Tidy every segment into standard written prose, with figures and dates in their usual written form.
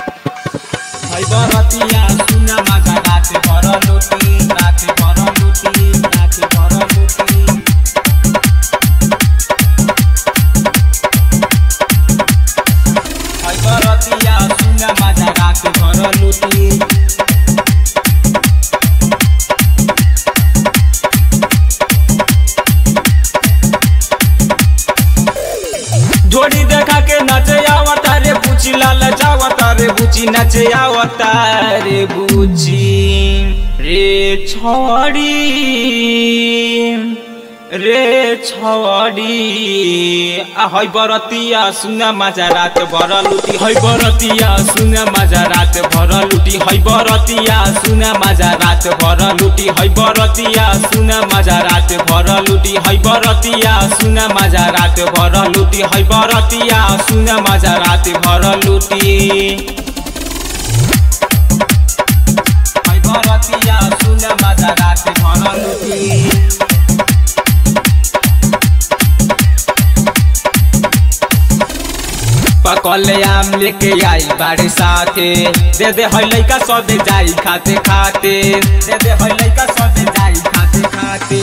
भाई बरतिया सुना मजा रात भर लूटी रात भर लूटी रात भर लूटी भाई बरतिया सुना मजा रात भर लूटी जोड़ी देखा के नचे आवता रे बुची लाल जावता रे बुची नचे आवता रे बुची रे छड़ी हई बरतिया सुना मजा रात भर लूटी हई बरतिया सुना मजा रात भर लूटी हई बरतिया सुना मजा रात भर लूटी हई बरतिया सुना मजा रात भर लूटी हई बरतिया सुना मजा रात भर लूटी हई बरतिया सुना मजा रात भर लूटी हई बरतिया सुना मजा रात भर लूटी पकले आम लेके आई बाड़े साथे दे दे हई लइका सब जाई खाते खाते दे दे हई लइका सब जाई खाते खाते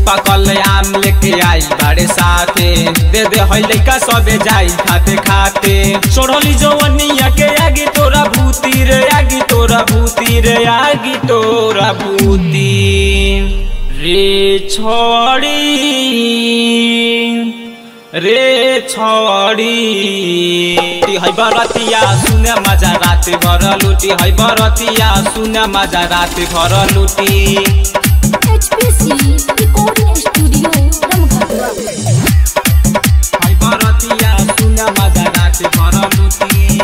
पकले आम लेके आई बाड़े साथे दे दे हई लइका सब जाई खाते खाते छोड़ली जवनिया के आगी तोरा भूती रे आगी तोरा भूती रे आगी तोरा भूती रे छड़ी हई बरतिया सुना मजा रात भर लूटी हई बरतिया सुना मजा रात भर लूटी HPC रिकॉर्डिंग स्टूडियो रमघाटवा हई बरतिया सुना मजा रात भर लूटी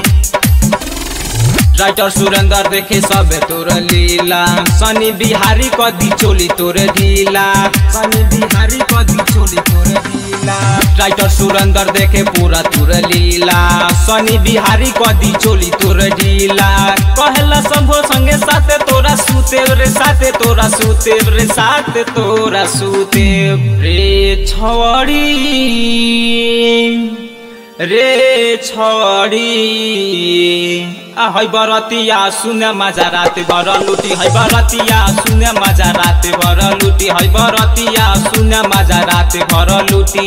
राइटर सुरेंद्र देखे सब तोर लीला सनी बिहारी कदी चोली तोर ढीला सनी बिहारी कदी चोली तोर ढीला राइटर सुरेंद्र देखे पूरा तोर लीला सनी बिहारी कदी चोली तोर ढीला कहला संभो संगे साथे तोरा सूते रे साथे तोरा सूते रे साथे तोरा सूते रे छड़ी हई बरतिया सुना मजा रात भर लूटी हई बरतिया सुना मजा रात भर लूटी हई बरतिया सुना मजा रात भर लूटी।